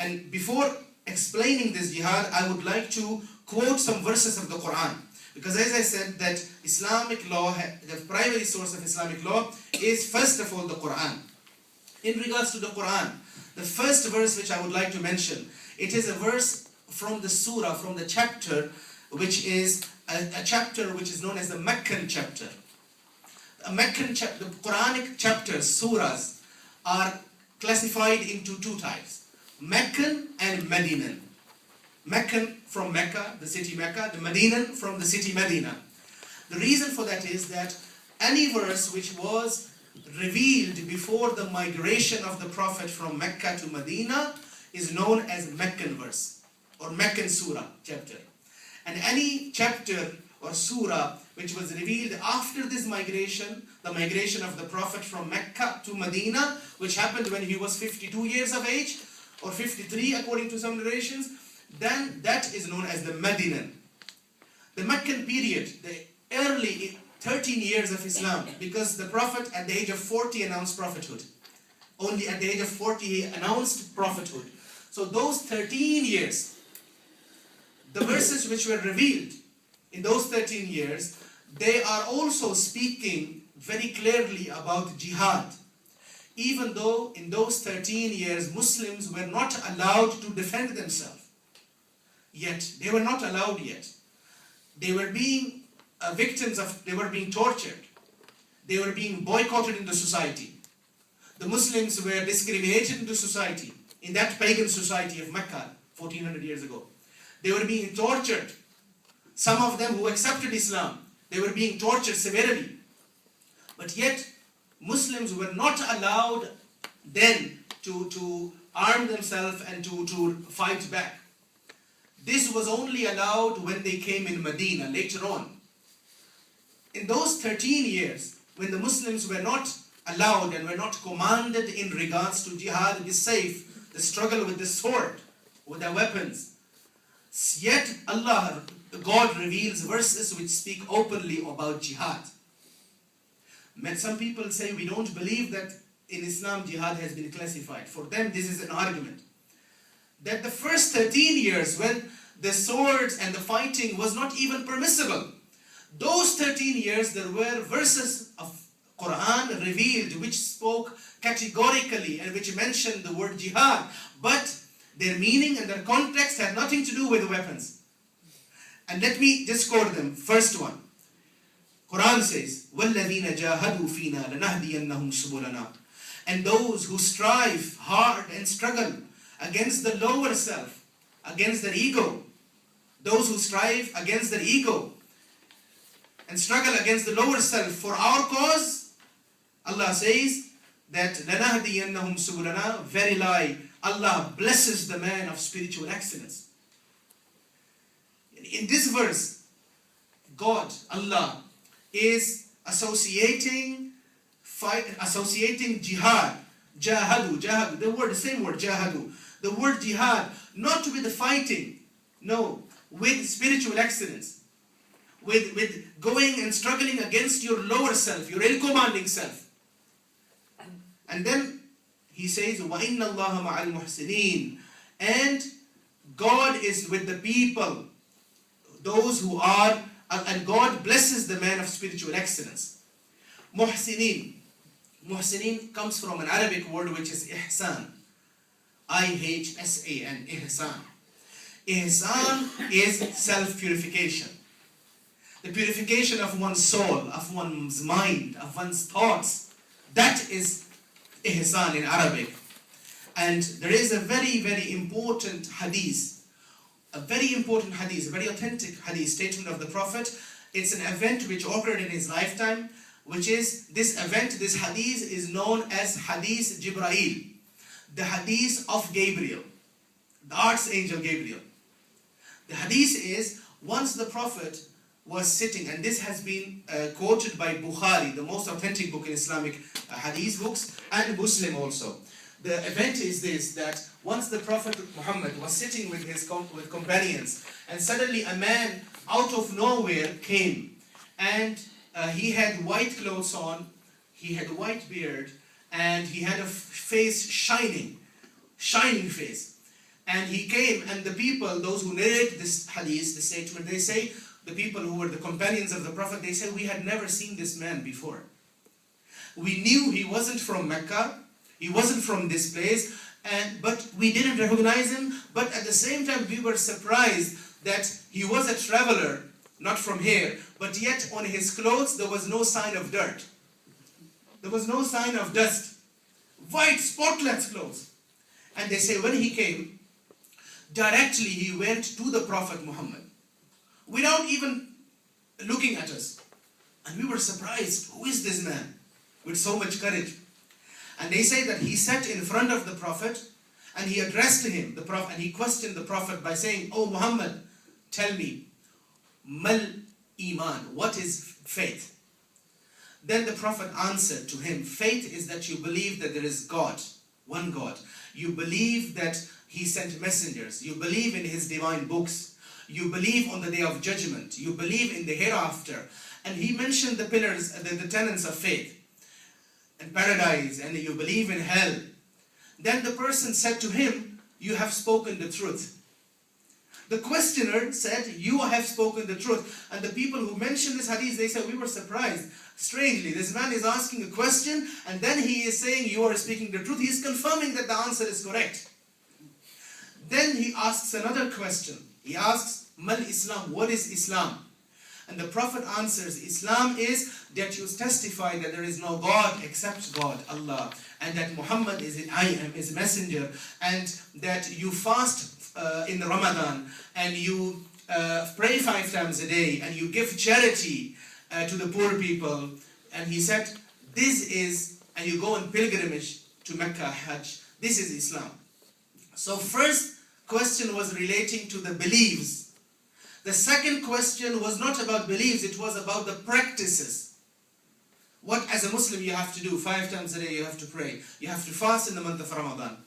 And before explaining this jihad, I would like to quote some verses of the Quran. Because as I said, that Islamic law, the primary source of Islamic law is first of all the Quran. In regards to the Quran, the first verse which I would like to mention, it is a verse from the surah, from the chapter, which is a chapter which is known as the Meccan chapter. The Quranic chapters, surahs, are classified into two types, Meccan and Medinan. Meccan from Mecca, the city Mecca, the Medinan from the city Medina. The reason for that is that any verse which was revealed before the migration of the Prophet from Mecca to Medina is known as Meccan verse or Meccan surah chapter. And any chapter or surah which was revealed after this migration, the migration of the Prophet from Mecca to Medina, which happened when he was 52 years of age, or 53 according to some narrations, then that is known as the Medinan. The Meccan period, the early 13 years of Islam, because the Prophet at the age of 40 announced prophethood. Only at the age of 40 he announced prophethood. So those 13 years, the verses which were revealed in those 13 years, they are also speaking very clearly about jihad. Even though in those 13 years Muslims were not allowed to defend themselves. Yet, they were not allowed yet. They were being victims of, they were being tortured. They were being boycotted in the society. The Muslims were discriminated in the society, in that pagan society of Mecca, 1400 years ago. They were being tortured. Some of them who accepted Islam, they were being tortured severely. But yet, Muslims were not allowed then to arm themselves and to fight back. This was only allowed when they came in Medina later on. In those 13 years, when the Muslims were not allowed and were not commanded in regards to jihad, the safe, the struggle with the sword, with their weapons, yet Allah, God reveals verses which speak openly about jihad. Some people say we don't believe that in Islam jihad has been classified. For them this is an argument. That the first 13 years when the swords and the fighting was not even permissible, those 13 years there were verses of Quran revealed which spoke categorically and which mentioned the word jihad, but their meaning and their context had nothing to do with the weapons. And let me just quote them. First one, Quran says, وَالَّذِينَ جَاهَدُوا فِينَا لَنَهْدِيَنَّهُمْ سُبُلَنَا. And those who strive hard and struggle against the lower self, against their ego, those who strive against their ego and struggle against the lower self for our cause, Allah says that لَنَهْدِيَنَّهُمْ سُبُلَنَا. Verily, Allah blesses the man of spiritual excellence. In this verse, God, Allah, is associating jihad, jahadu, the same word, jahadu, the word jihad, not with the fighting, no, with spiritual excellence, with going and struggling against your lower self, your ill-commanding self. And then he says, وَإِنَّ اللَّهَ مَعَ الْمُحْسِنِينَ. And God is with the people, those who are, and God blesses the man of spiritual excellence. Muhsinin. Muhsinin comes from an Arabic word which is ihsan. I-H-S-A-N, ihsan. Ihsan is self-purification. The purification of one's soul, of one's mind, of one's thoughts. That is ihsan in Arabic. And there is a very, very important hadith. A very important hadith, a very authentic hadith, statement of the Prophet. It's an event which occurred in his lifetime, which is, this event, this hadith is known as Hadith Jibreel, the hadith of Gabriel, the archangel Gabriel. The hadith is, once the Prophet was sitting, and this has been quoted by Bukhari, the most authentic book in Islamic hadith books, and Muslim also. The event is this, that once the Prophet Muhammad was sitting with his companions, and suddenly a man out of nowhere came, and he had white clothes on, he had a white beard, and he had a face shining face. And he came, and the people, those who narrate this hadith, this statement, they say, the people who were the companions of the Prophet, they say, we had never seen this man before. We knew he wasn't from Mecca, he wasn't from this place, but we didn't recognize him. But at the same time, we were surprised that he was a traveler, not from here, but yet on his clothes there was no sign of dirt. There was no sign of dust. White, spotless clothes. And they say when he came, directly he went to the Prophet Muhammad, without even looking at us. And we were surprised, who is this man with so much courage? And they say that he sat in front of the Prophet and he addressed him, the Prophet, and he questioned the Prophet by saying, "Oh Muhammad, tell me, mal iman, what is faith?" Then the Prophet answered to him, faith is that you believe that there is God, one God. You believe that He sent messengers. You believe in His divine books. You believe on the day of judgment. You believe in the hereafter. And he mentioned the pillars, the tenets of faith. And paradise, and you believe in hell. Then the person said to him, you have spoken the truth. The questioner said, you have spoken the truth. And the people who mentioned this hadith, they said, we were surprised. Strangely, this man is asking a question and then he is saying, you are speaking the truth. He is confirming that the answer is correct. Then he asks another question. He asks, Mal Islam, what is Islam? And the Prophet answers, Islam is that you testify that there is no God except God, Allah, and that Muhammad is a messenger, and that you fast in Ramadan, and you pray 5 times a day, and you give charity to the poor people. And he said, this is, and you go on pilgrimage to Mecca, Hajj, this is Islam. So first question was relating to the beliefs. The second question was not about beliefs, it was about the practices. What as a Muslim you have to do, 5 times a day you have to pray, you have to fast in the month of Ramadan.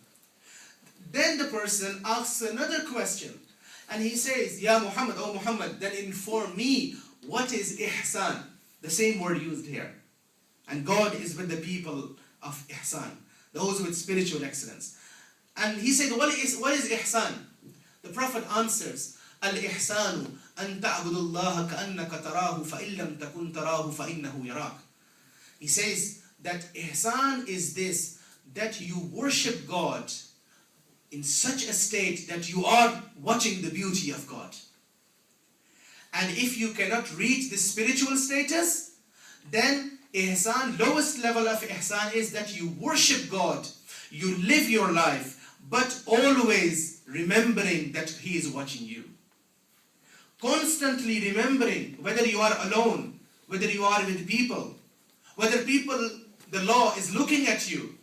Then the person asks another question, and he says, Ya Muhammad, oh Muhammad, then inform me, what is ihsan? The same word used here. And God is with the people of ihsan, those with spiritual excellence. And he said, what is ihsan? The Prophet answers, Al-ihsanu an ta'budu Allah ka'annaka tarahu fa'in lam takun tarahu fa'innahu yarak. He says that ihsan is this, that you worship God in such a state that you are watching the beauty of God. And if you cannot reach the spiritual status, then ihsan, lowest level of ihsan is that you worship God, you live your life, but always remembering that He is watching you. Constantly remembering, whether you are alone, whether you are with people, whether people, the law is looking at you,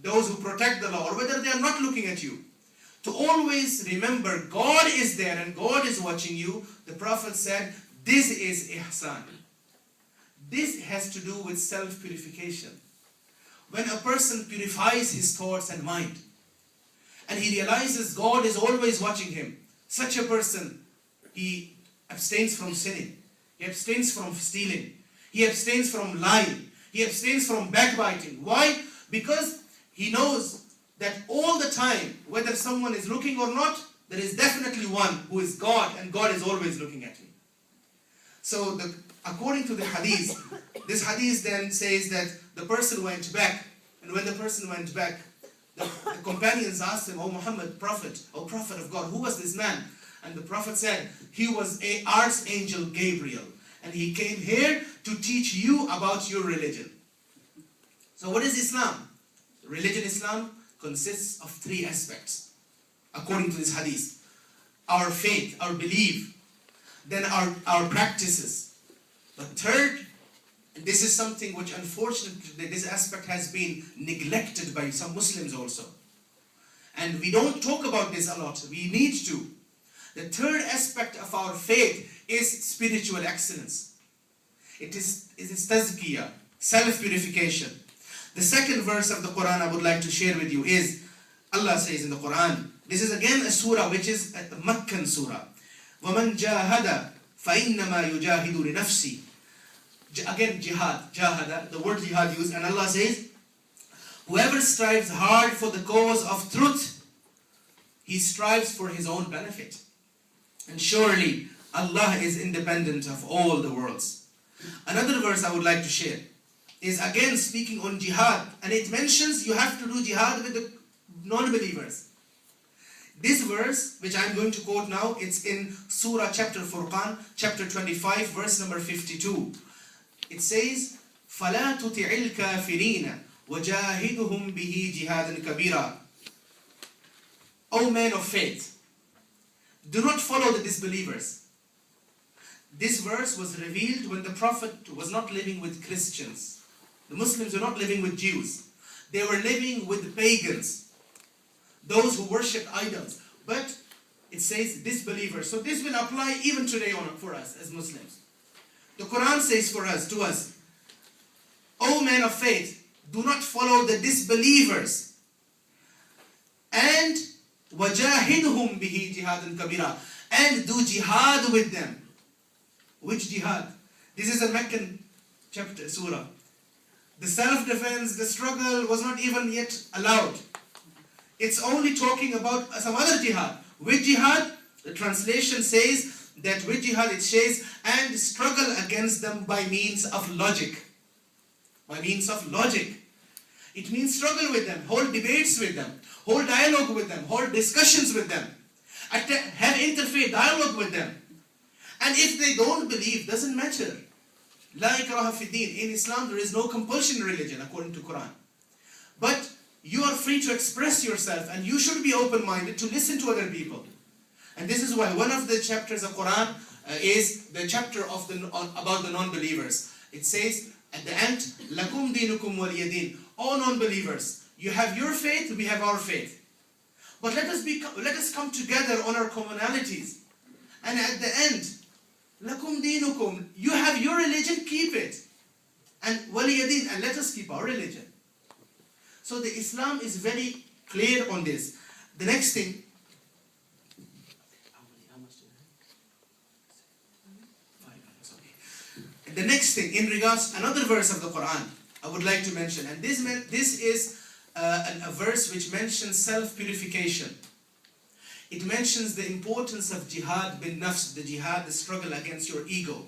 those who protect the law, or whether they are not looking at you. To always remember God is there and God is watching you. The Prophet said, this is ihsan. This has to do with self-purification. When a person purifies his thoughts and mind, and he realizes God is always watching him, such a person, he abstains from sinning, he abstains from stealing, he abstains from lying, he abstains from backbiting. Why? Because he knows that all the time, whether someone is looking or not, there is definitely one who is God, and God is always looking at me. So according to the hadith, this hadith then says that the person went back, and when the person went back, the companions asked him, "Oh Muhammad, Prophet, oh Prophet of God, who was this man?" And the Prophet said, he was an Archangel Gabriel, and he came here to teach you about your religion. So what is Islam? Religion Islam consists of 3 aspects, according to this hadith. Our faith, our belief, then our practices. The third, and this is something which unfortunately this aspect has been neglected by some Muslims also. And we don't talk about this a lot, we need to. The third aspect of our faith is spiritual excellence. It is tazkiyah, self-purification. The second verse of the Quran I would like to share with you is, Allah says in the Quran, this is again a surah which is a Meccan surah. وَمَنْ جَاهَدَ فَإِنَّمَا يُجَاهِدُ لِنَفْسِهِ. Again, jihad, jahada, the word jihad used, and Allah says, whoever strives hard for the cause of truth, he strives for his own benefit. And surely Allah is independent of all the worlds. Another verse I would like to share is again speaking on jihad, and it mentions you have to do jihad with the non-believers. This verse, which I'm going to quote now, it's in Surah chapter Furqan, chapter 25, verse number 52. It says, فَلَا تُطِعِ الْكَافِرِينَ وَجَاهِدُهُمْ بِهِ جِهَادًا كَبِيرًا. O men of faith, do not follow the disbelievers. This verse was revealed when the Prophet was not living with Christians. The Muslims were not living with Jews. They were living with pagans, those who worshipped idols. But it says disbelievers. So this will apply even today for us as Muslims. The Quran says to us, O men of faith, do not follow the disbelievers. And وَجَاهِدْهُمْ بِهِ جِهَادًا كَبِيرًا. And do jihad with them. Which jihad? This is a Meccan chapter, surah. The self-defense, the struggle was not even yet allowed. It's only talking about some other jihad. Which jihad? The translation says that with jihad it says, and struggle against them by means of logic. By means of logic. It means struggle with them, hold debates with them, hold dialogue with them, hold discussions with them, have interfaith dialogue with them. And if they don't believe, doesn't matter. La ikraha fi din. In Islam there is no compulsion in religion according to Quran. But you are free to express yourself, and you should be open-minded to listen to other people. And this is why one of the chapters of Quran is the chapter of about the non-believers. It says at the end, Lakum dinukum waliya din. O non-believers, you have your faith, we have our faith. But let us come together on our commonalities. And at the end, Lakum dinukum, you have your religion, keep it. And waliya din, and let us keep our religion. So the Islam is very clear on this. The next thing, the next thing in regards another verse of the Quran I would like to mention, and this is a verse which mentions self-purification. It mentions the importance of jihad bin nafs, the jihad, the struggle against your ego.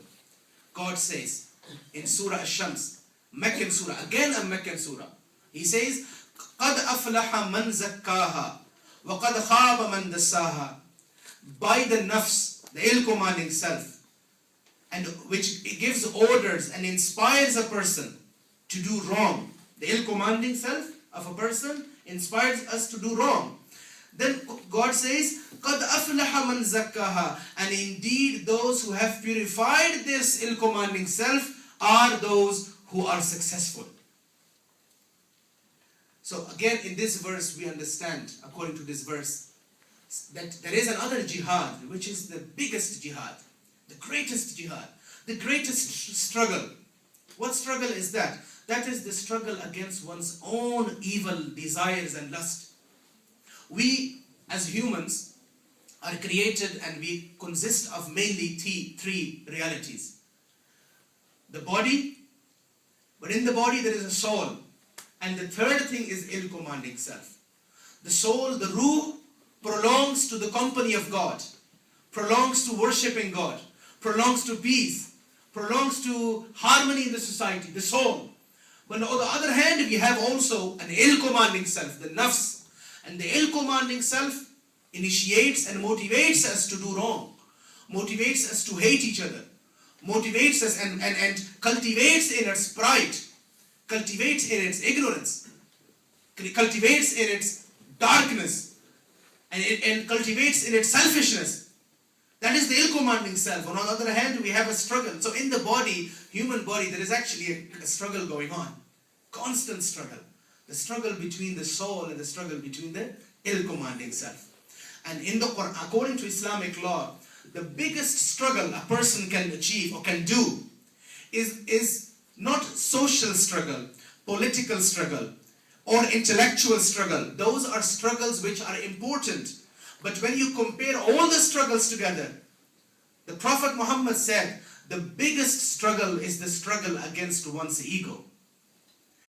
God says in Surah Ash-Shams, Meccan surah, again a Meccan surah. He says, قَدْ أَفْلَحَ مَنْ زَكَّاهَا وَقَدْ خَابَ مَنْ دَسَّاهَا. By the nafs, the ill-commanding self, and which gives orders and inspires a person to do wrong. The ill-commanding self of a person inspires us to do wrong. Then God says, قَدْ أَفْلَحَ مَنْ زَكَّاهَا. And indeed those who have purified this ill-commanding self are those who are successful. So again in this verse we understand, according to this verse, that there is another jihad, which is the biggest jihad, the greatest jihad, the greatest struggle. What struggle is that? That is the struggle against one's own evil desires and lust. We as humans are created and we consist of mainly three realities. The body, but in the body there is a soul. And the third thing is ill-commanding self. The soul, the ruh, prolongs to the company of God, prolongs to worshipping God, prolongs to peace, prolongs to harmony in the society, the soul. But on the other hand, we have also an ill-commanding self, the nafs. And the ill-commanding self initiates and motivates us to do wrong, motivates us to hate each other, motivates us and cultivates in us pride, cultivates in its ignorance, cultivates in its darkness, and cultivates in its selfishness. That is the ill-commanding self. On the other hand, we have a struggle. So in the body, human body, there is actually a struggle going on. Constant struggle. The struggle between the soul and the struggle between the ill-commanding self. And in the Quran, according to Islamic law, the biggest struggle a person can achieve or can do is not social struggle, political struggle, or intellectual struggle. Those are struggles which are important. But when you compare all the struggles together, the Prophet Muhammad said, the biggest struggle is the struggle against one's ego.